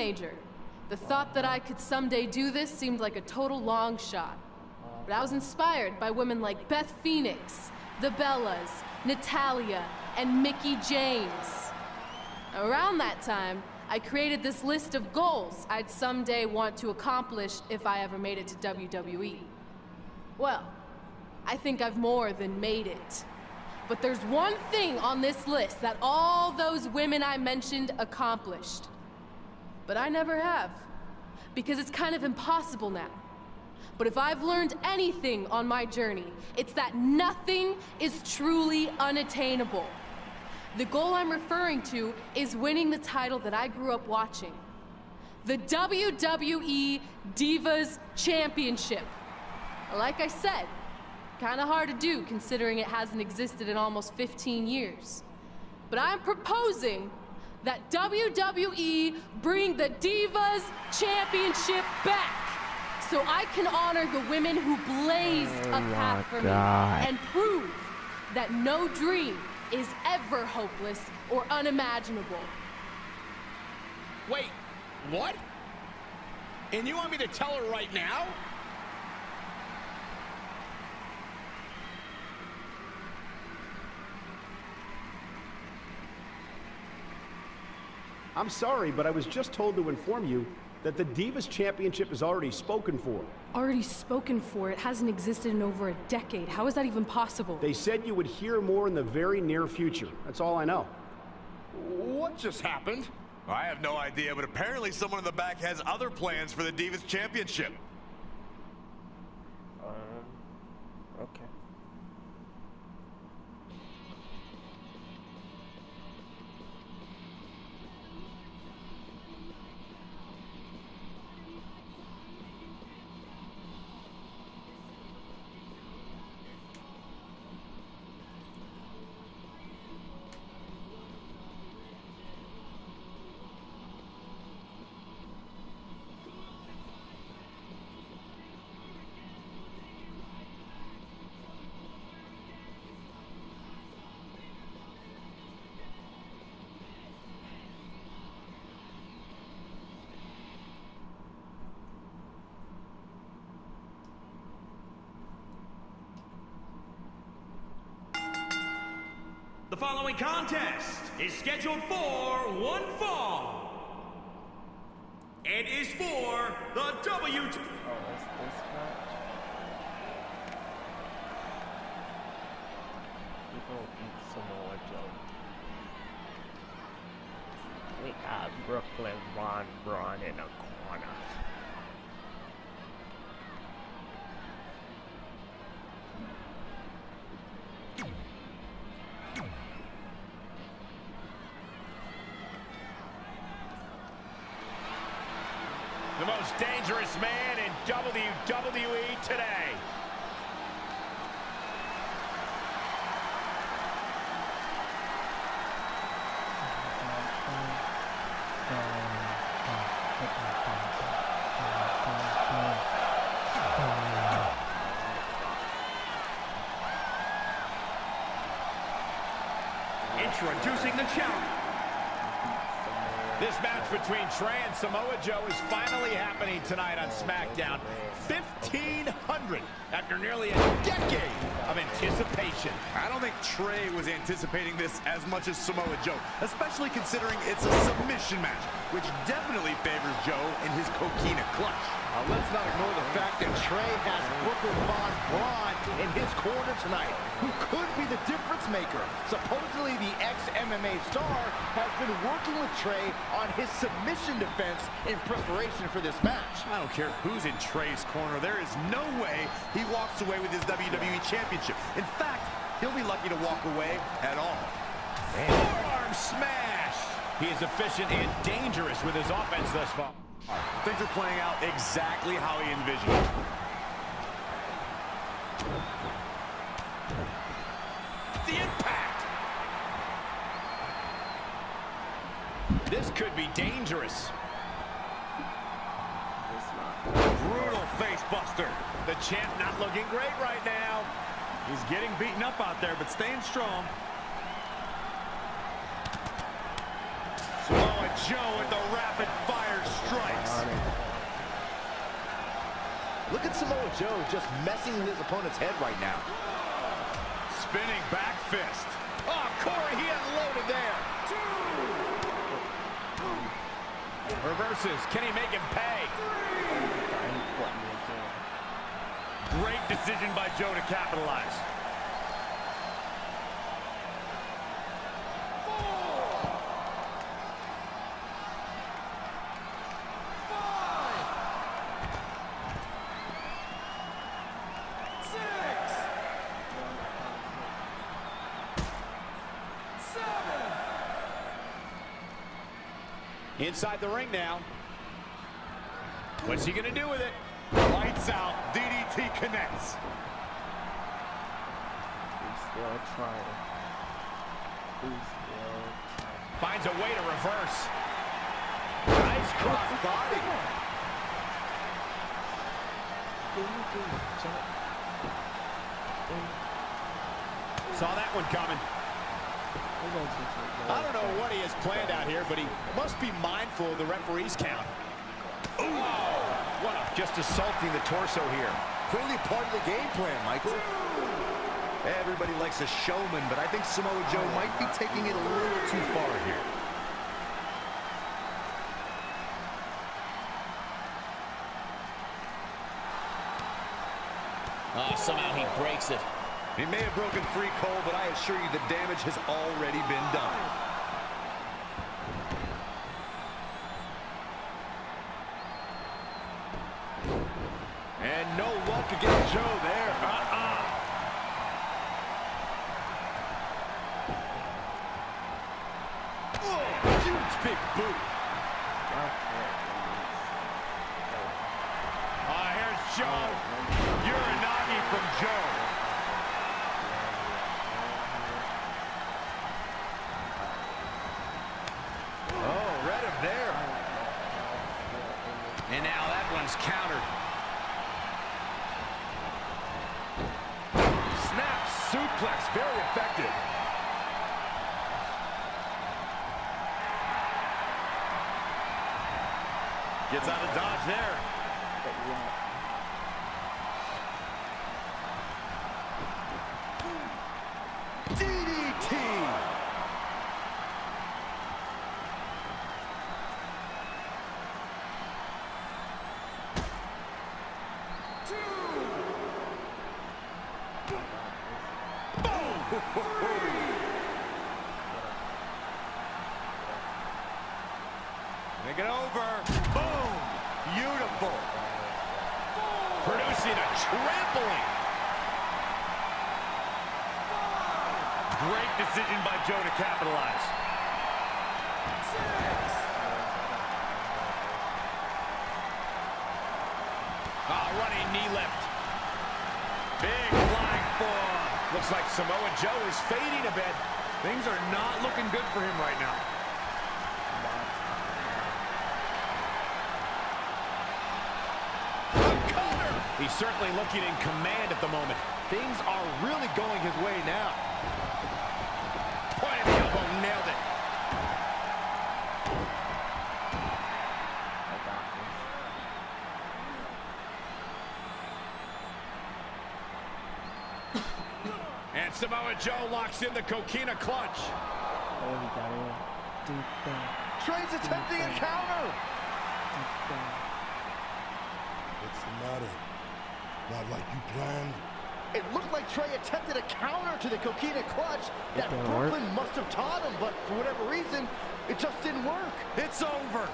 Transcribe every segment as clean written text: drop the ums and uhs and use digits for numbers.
teenager, the thought that I could someday do this seemed like a total long shot. But I was inspired by women like Beth Phoenix, the Bellas, Natalia, and Mickie James. Around that time, I created this list of goals I'd someday want to accomplish if I ever made it to WWE. Well, I think I've more than made it. But there's one thing on this list that all those women I mentioned accomplished. But I never have, because it's kind of impossible now. But if I've learned anything on my journey, it's that nothing is truly unattainable. The goal I'm referring to is winning the title that I grew up watching. The WWE Divas Championship. Like I said, kind of hard to do considering it hasn't existed in almost 15 years. But I'm proposing that WWE bring the Divas Championship back so I can honor the women who blazed a path for me and prove that no dream is ever hopeless or unimaginable. Wait, what? And you want me to tell her right now? I'm sorry, but I was just told to inform you that the Divas Championship is already spoken for. Already spoken for? It hasn't existed in over a decade. How is that even possible? They said you would hear more in the very near future. That's all I know. What just happened? I have no idea, but apparently someone in the back has other plans for the Divas Championship. Okay. The following contest is scheduled for one fall. It is for the Oh, is this match? People eat Samoa Joe. We got Brooklyn Ron Braun in a corner. The most dangerous man in WWE today. Introducing the challenger. This match between Trey and Samoa Joe is finally happening tonight on SmackDown. 1,500 after nearly a decade of anticipation. I don't think Trey was anticipating this as much as Samoa Joe, especially considering it's a submission match, which definitely favors Joe in his coquina clutch. Let's not ignore the fact that Trey has Brooklyn Von Braun in his corner tonight, who could be the difference maker. Supposedly, the ex-MMA star has been working with Trey on his submission defense in preparation for this match. I don't care who's in Trey's corner. There is no way he walks away with his WWE Championship. In fact, he'll be lucky to walk away at all. Forearm smash. He is efficient and dangerous with his offense thus far. Things are playing out exactly how he envisioned. The impact. This could be dangerous. Brutal face buster. The champ not looking great right now. He's getting beaten up out there, but staying strong. Samoa Joe with the rapid fire Samoa Joe just messing with his opponent's head right now. Spinning back fist. Oh, Corey, he unloaded there. Reverses. Can he make him pay? Great decision by Joe to capitalize. 4, 5, 6, 7. Inside the ring now. What's he gonna do with it? Lights out. DDT connects. He's still trying. He's still trying. Finds a way to reverse. Nice cross body. Saw that one coming. I don't know what he has planned out here, but he must be mindful of the referee's count. Oh, what a, just assaulting the torso here. Clearly part of the game plan, Michael. Everybody likes a showman, but I think Samoa Joe might be taking it a little too far here. Oh, somehow he breaks it. He may have broken free, Cole, but I assure you the damage has already been done. And no luck against Joe there. Oh, huge big boot. Here's Joe. Uranagi from Joe. Oh, read him there. And now that one's countered. Snap suplex, very effective. Gets out of dodge there. DDT. Make it over. Boom. Beautiful. Producing a trampling. Great decision by Joe to capitalize. 6. Running knee lift. Big flying forearm. Looks like Samoa Joe is fading a bit. Things are not looking good for him right now. He's certainly looking in command at the moment. Things are really going his way now. Point of the elbow, nailed it. And Samoa Joe locks in the coquina clutch. Trey's attempting a counter. What's the matter? Not like you planned? It looked like Trey attempted a counter to the coquina clutch that Brooklyn must have taught him, but for whatever reason, it just didn't work. It's over.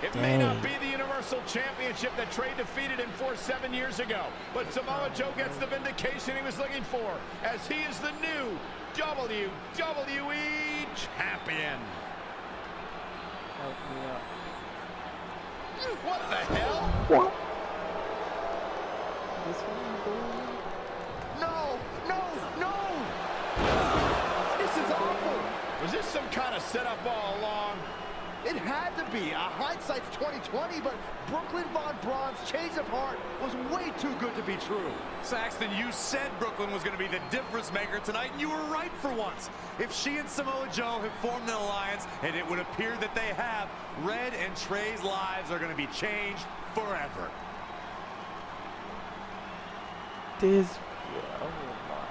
It may not be the Universal Championship that Trey defeated him for 7 years ago, but Samoa Joe gets the vindication he was looking for, as he is the new WWE Champion. Help me up. What the hell? What? No, no, no! This is awful. Was this some kind of setup all along? It had to be. Hindsight's 20/20, but Brooklyn Von Braun's change of heart was way too good to be true. Saxton, you said Brooklyn was going to be the difference maker tonight, and you were right for once. If she and Samoa Joe have formed an alliance, and it would appear that they have, Red and Trey's lives are going to be changed forever. this. Oh my god.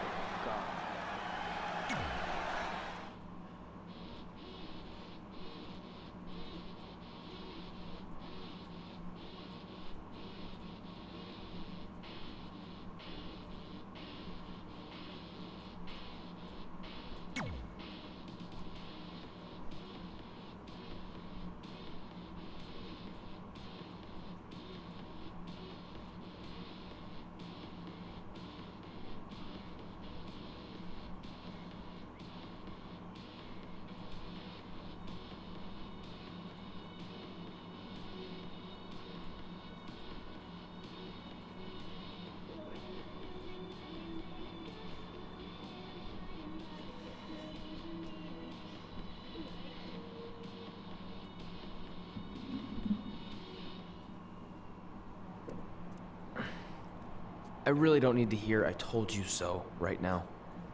I really don't need to hear "I told you so" right now.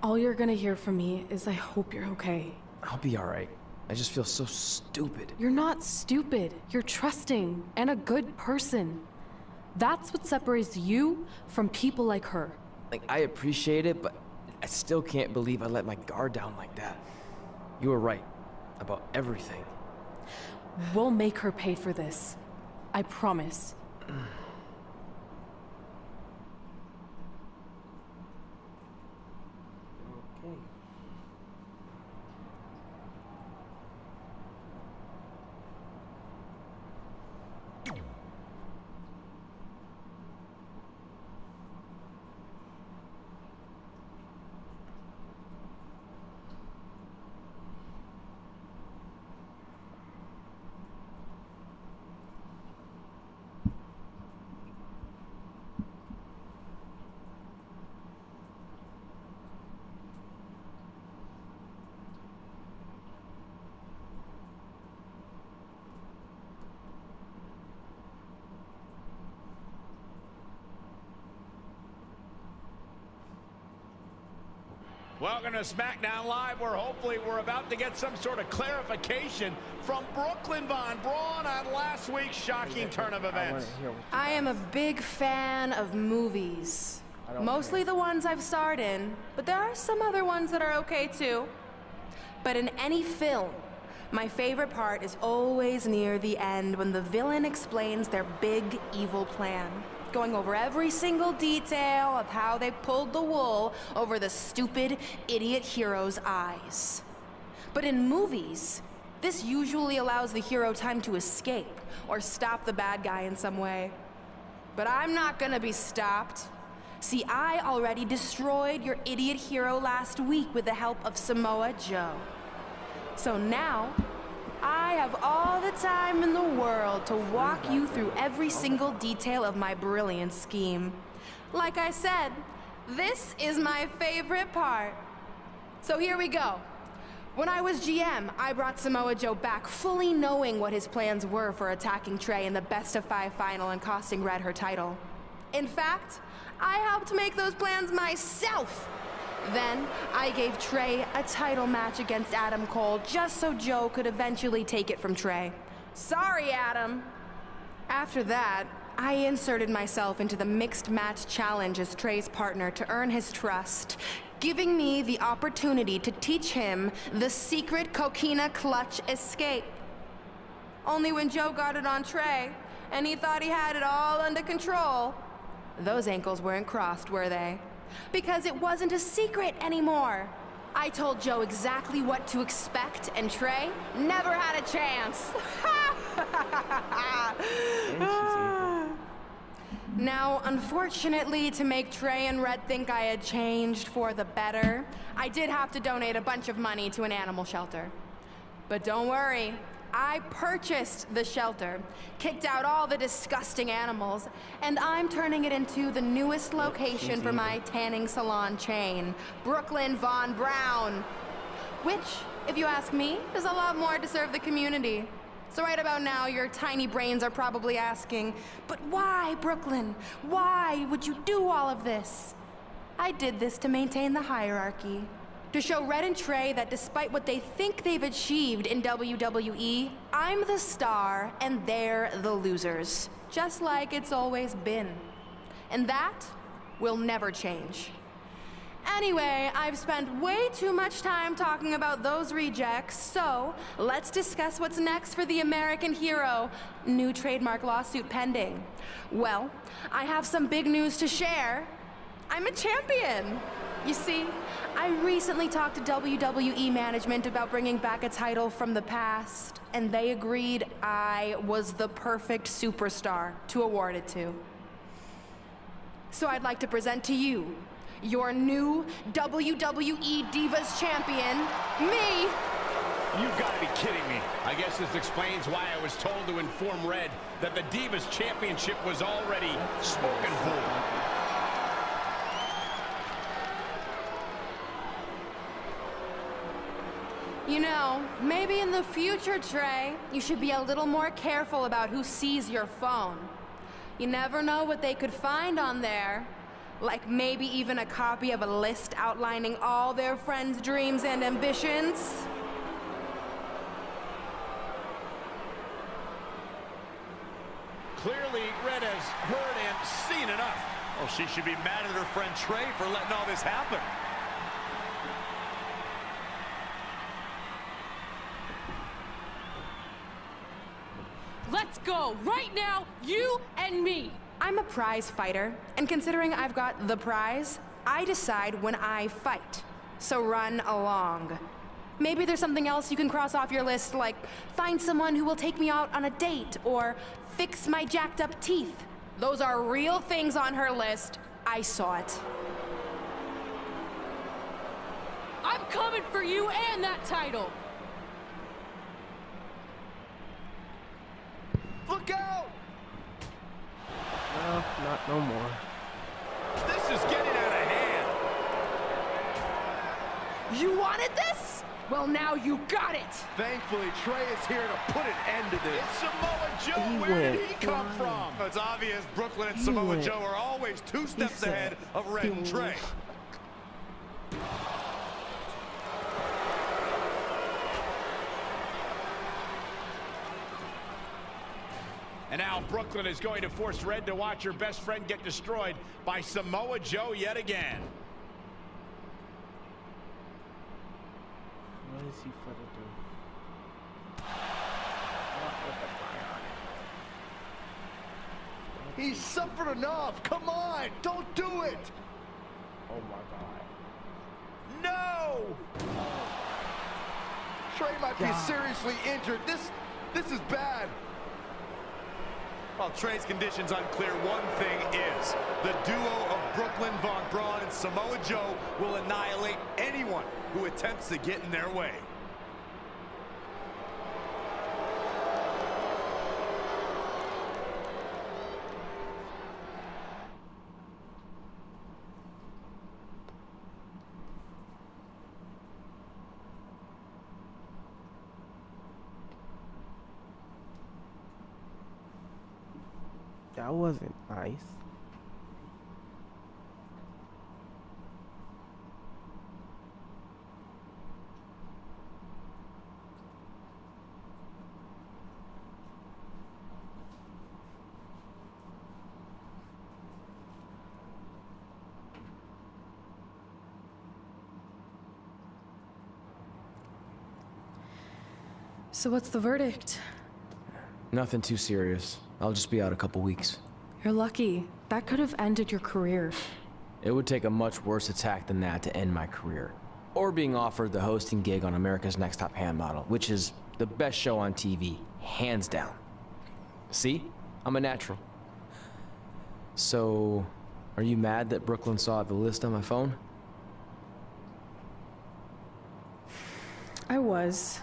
All you're gonna hear from me is I hope you're okay. I'll be alright. I just feel so stupid. You're not stupid. You're trusting and a good person. That's what separates you from people like her. Like, I appreciate it, but I still can't believe I let my guard down like that. You were right about everything. We'll make her pay for this. I promise. Welcome to SmackDown Live, where hopefully we're about to get some sort of clarification from Brooklyn Von Braun on last week's shocking turn of events. I am a big fan of movies. Mostly the ones I've starred in, but there are some other ones that are okay too. But in any film, my favorite part is always near the end when the villain explains their big evil plan, going over every single detail of how they pulled the wool over the stupid, idiot hero's eyes. But in movies, this usually allows the hero time to escape or stop the bad guy in some way. But I'm not gonna be stopped. See, I already destroyed your idiot hero last week with the help of Samoa Joe. So now, I have all the time in the world to walk you through every single detail of my brilliant scheme. Like I said, this is my favorite part. So here we go. When I was GM, I brought Samoa Joe back fully knowing what his plans were for attacking Trey in the best-of-5 final and costing Red her title. In fact, I helped make those plans myself. Then, I gave Trey a title match against Adam Cole just so Joe could eventually take it from Trey. Sorry, Adam. After that, I inserted myself into the mixed match challenge as Trey's partner to earn his trust, giving me the opportunity to teach him the secret coquina clutch escape. Only when Joe got it on Trey, and he thought he had it all under control, those ankles weren't crossed, were they? Because it wasn't a secret anymore. I told Joe exactly what to expect, and Trey never had a chance. Now, unfortunately, to make Trey and Red think I had changed for the better, I did have to donate a bunch of money to an animal shelter. But don't worry, I purchased the shelter, kicked out all the disgusting animals, and I'm turning it into the newest location for my tanning salon chain, Brooklyn Von Braun. Which, if you ask me, is a lot more to serve the community. So right about now, your tiny brains are probably asking, but why, Brooklyn? Why would you do all of this? I did this to maintain the hierarchy. To show Red and Trey that despite what they think they've achieved in WWE, I'm the star and they're the losers. Just like it's always been. And that will never change. Anyway, I've spent way too much time talking about those rejects, so let's discuss what's next for the American hero. New trademark lawsuit pending. Well, I have some big news to share. I'm a champion. You see, I recently talked to WWE management about bringing back a title from the past, and they agreed I was the perfect superstar to award it to. So I'd like to present to you your new WWE Divas champion, me. You've got to be kidding me. I guess this explains why I was told to inform Red that the Divas Championship was already spoken for. You know, maybe in the future, Trey, you should be a little more careful about who sees your phone. You never know what they could find on there. Like maybe even a copy of a list outlining all their friends' dreams and ambitions. Clearly, Red has heard and seen enough. Well, she should be mad at her friend Trey for letting all this happen. Let's go, right now, you and me. I'm a prize fighter, and considering I've got the prize, I decide when I fight. So run along. Maybe there's something else you can cross off your list, like find someone who will take me out on a date, or fix my jacked up teeth. Those are real things on her list. I saw it. I'm coming for you and that title. Look out! No, not no more. This is getting out of hand. You wanted this? Well, now you got it! Thankfully, Trey is here to put an end to this. It's Samoa Joe. He Where did went he come blind. from? It's obvious Brooklyn and He Samoa went- Joe are always two steps said ahead of Red he and Trey. And now Brooklyn is going to force Red to watch her best friend get destroyed by Samoa Joe yet again. What is he for to do? Not with the fire on it. He's suffered enough. Come on, don't do it. Oh my god. No! Trey might be seriously injured. This is bad. While Trey's condition's unclear, one thing is, the duo of Brooklyn Von Braun and Samoa Joe will annihilate anyone who attempts to get in their way. That wasn't nice. So what's the verdict? Nothing too serious. I'll just be out a couple weeks. You're lucky. That could have ended your career. It would take a much worse attack than that to end my career. Or being offered the hosting gig on America's Next Top Hand Model, which is the best show on TV, hands down. See? I'm a natural. So, are you mad that Brooklyn saw the list on my phone? I was,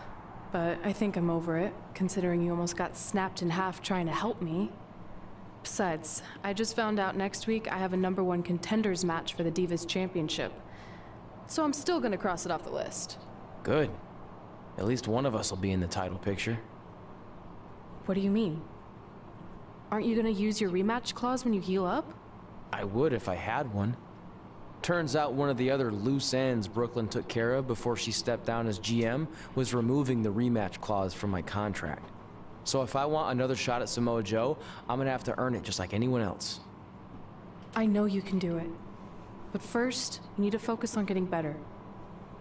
but I think I'm over it, considering you almost got snapped in half trying to help me. Besides, I just found out next week I have a #1 contenders match for the Divas Championship. So I'm still gonna cross it off the list. Good. At least one of us will be in the title picture. What do you mean? Aren't you gonna use your rematch clause when you heal up? I would if I had one. Turns out one of the other loose ends Brooklyn took care of before she stepped down as GM was removing the rematch clause from my contract. So if I want another shot at Samoa Joe, I'm gonna have to earn it just like anyone else. I know you can do it. But first, you need to focus on getting better.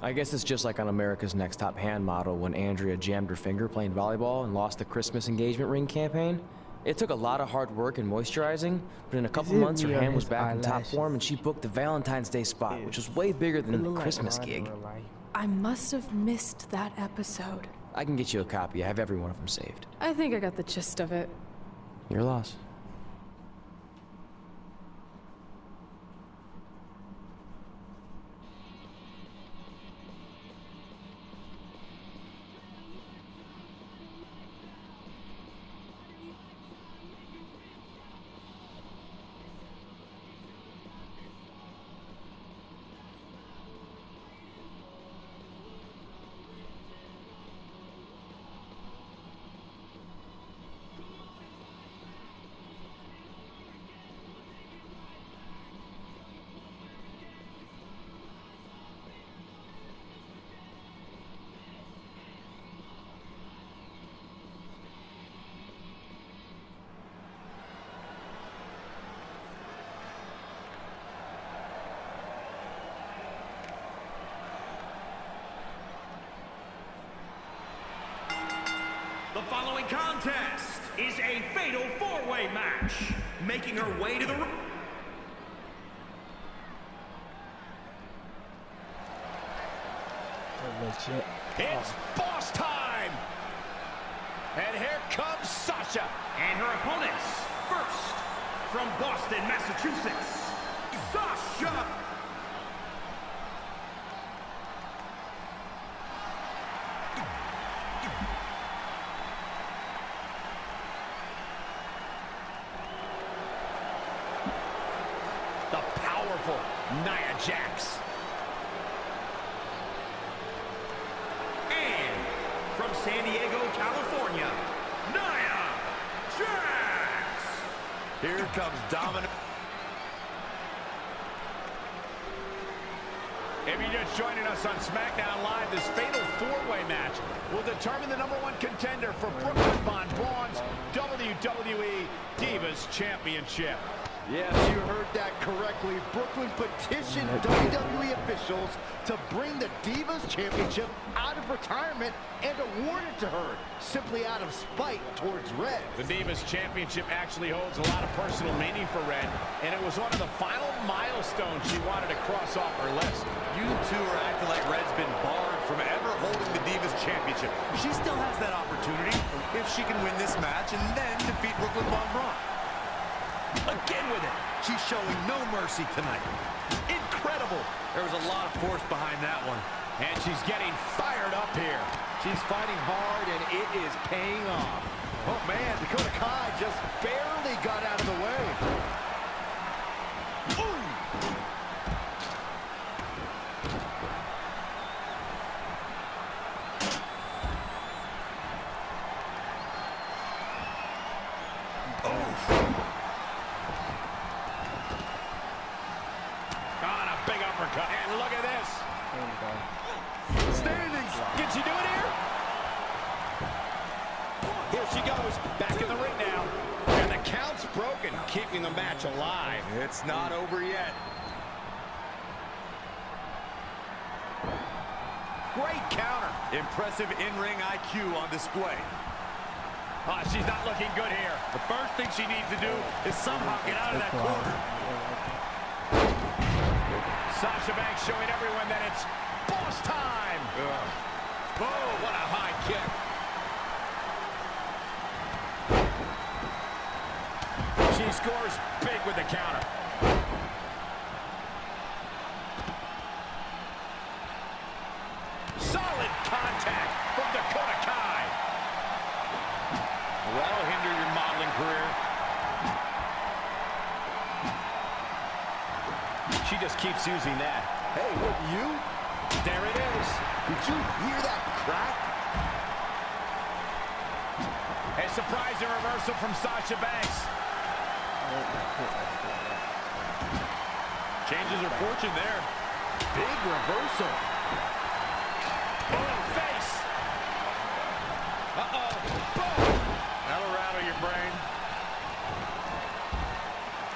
I guess it's just like on America's Next Top Hand Model when Andrea jammed her finger playing volleyball and lost the Christmas engagement ring campaign. It took a lot of hard work and moisturizing, but in a couple months her hand was back in top form and she booked the Valentine's Day spot, which was way bigger than the Christmas gig. I must have missed that episode. I can get you a copy. I have every one of them saved. I think I got the gist of it. Your loss. The following contest is a fatal four-way match. Making her way to the ring. It's boss time! And here comes Sasha. And her opponents, first, from Boston, Massachusetts, Sasha. The powerful Nia Jax. And from San Diego, California, Nia Jax. Here comes Dominic. If you're just joining us on SmackDown Live, this fatal four-way match will determine the #1 contender for Brooklyn Von Braun's WWE Divas Championship. Yes, you heard that correctly. Brooklyn petitioned WWE officials to bring the Divas Championship out of retirement and award it to her, simply out of spite towards Red. The Divas Championship actually holds a lot of personal meaning for Red, and it was one of the final milestones she wanted to cross off her list. You two are acting like Red's been barred from ever holding the Divas Championship. She still has that opportunity if she can win this match and then defeat Brooklyn Von Braun. Again with it. She's showing no mercy tonight. Incredible. There was a lot of force behind that one. And she's getting fired up here. She's fighting hard, and it is paying off. Oh, man, Dakota Kai just barely got out of the way. Ooh. And look at this. Standing. Can she do it here? Here she goes. Back in the ring now. And the count's broken, keeping the match alive. It's not over yet. Great counter. Impressive in-ring IQ on display. Oh, she's not looking good here. The first thing she needs to do is somehow get out of that corner. Sasha Banks showing everyone that it's boss time. Oh, what a high kick. She scores big with the counter. Solid contact from Dakota Kai. That'll hinder your modeling career. She just keeps using that. Hey, what, you? There it is. Did you hear that crack? A surprising reversal from Sasha Banks. Changes her fortune there. Big reversal. Oh, face. Uh-oh. Boom. That'll rattle your brain.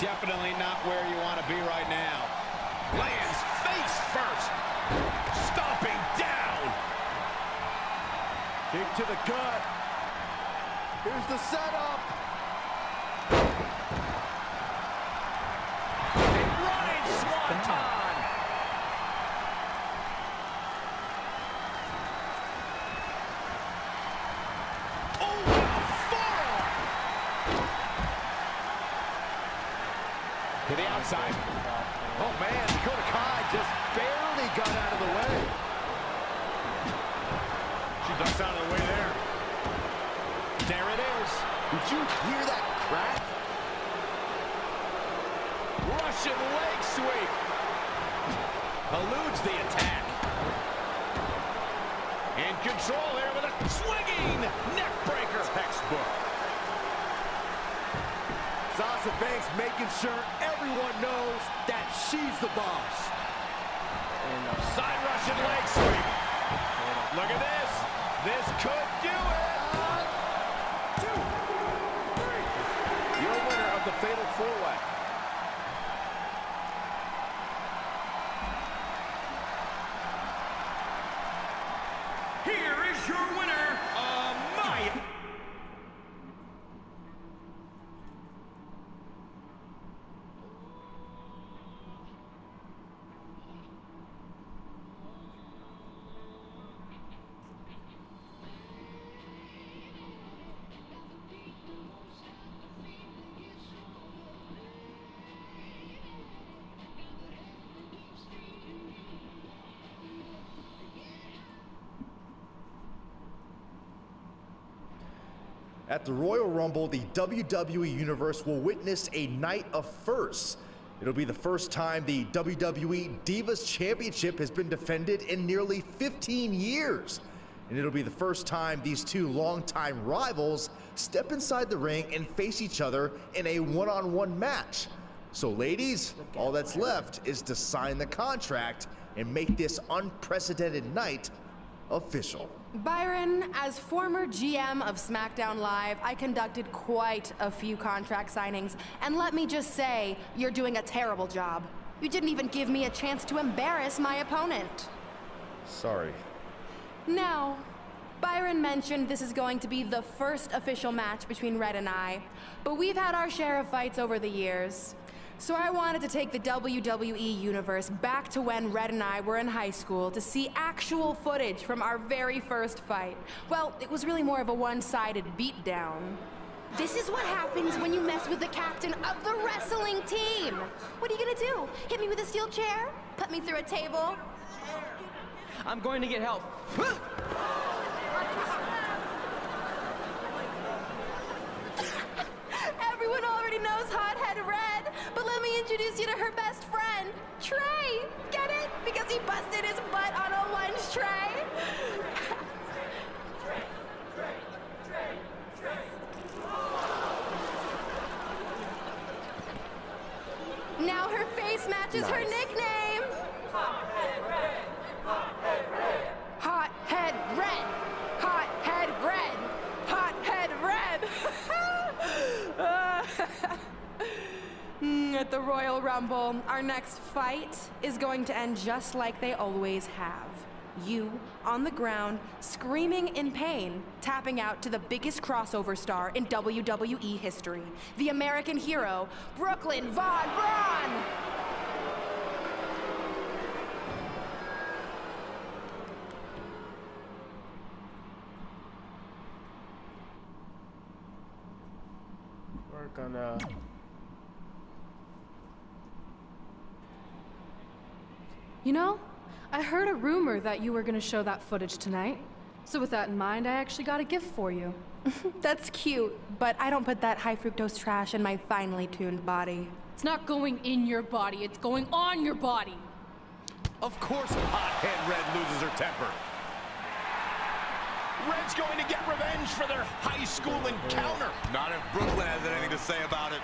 Definitely not where you want to be right now. Lands face first. Stomping down. Kick to the gut. Here's the setup. A running swanton. Oh, what a forearm. To the outside. Oh man, Dakota Kai just barely got out of the way. She ducks out of the way there. There it is. Did you hear that crack? Russian leg sweep. Eludes the attack. In control here with a swinging neck breaker. Textbook. Sasha Banks making sure everyone knows that she's the boss. Side Russian leg sweep. Look at this. This could do it. 1, 2, 3. Your winner of the Fatal 4-Way. Here is your winner, Amaya. At the Royal Rumble, the WWE Universe will witness a night of firsts. It'll be the first time the WWE Divas Championship has been defended in nearly 15 years. And it'll be the first time these two longtime rivals step inside the ring and face each other in a one-on-one match. So ladies, all that's left is to sign the contract and make this unprecedented night official. Byron, as former GM of SmackDown Live, I conducted quite a few contract signings, and let me just say, you're doing a terrible job. You didn't even give me a chance to embarrass my opponent. Sorry. Now, Byron mentioned this is going to be the first official match between Red and I, but we've had our share of fights over the years. So I wanted to take the WWE Universe back to when Red and I were in high school to see actual footage from our very first fight. Well, it was really more of a one-sided beatdown. This is what happens when you mess with the captain of the wrestling team. What are you gonna do? Hit me with a steel chair? Put me through a table? I'm going to get help. Everyone already knows Hothead Red, but let me introduce you to her best friend, Trey. Get it? Because he busted his butt on a lunch tray. Now her face matches her nickname. Hothead Red. Hothead Red. Hothead Red. Hothead Red. Hothead Red. At the Royal Rumble, our next fight is going to end just like they always have. You, on the ground, screaming in pain, tapping out to the biggest crossover star in WWE history, the American hero, Brooklyn Von Braun! We're gonna... You know, I heard a rumor that you were gonna show that footage tonight. So with that in mind, I actually got a gift for you. That's cute, but I don't put that high fructose trash in my finely tuned body. It's not going in your body, it's going on your body. Of course, Hothead Red loses her temper. Red's going to get revenge for their high school encounter. Not if Brooklyn has anything to say about it.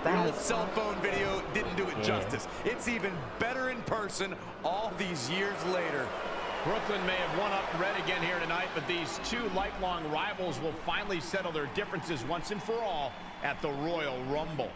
The old cell phone video didn't do it justice. It's even better in person all these years later. Brooklyn may have won up red again here tonight, but these two lifelong rivals will finally settle their differences once and for all at the Royal Rumble.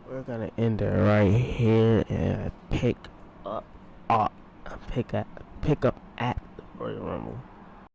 We're gonna end it right here and pick up at the Royal Rumble.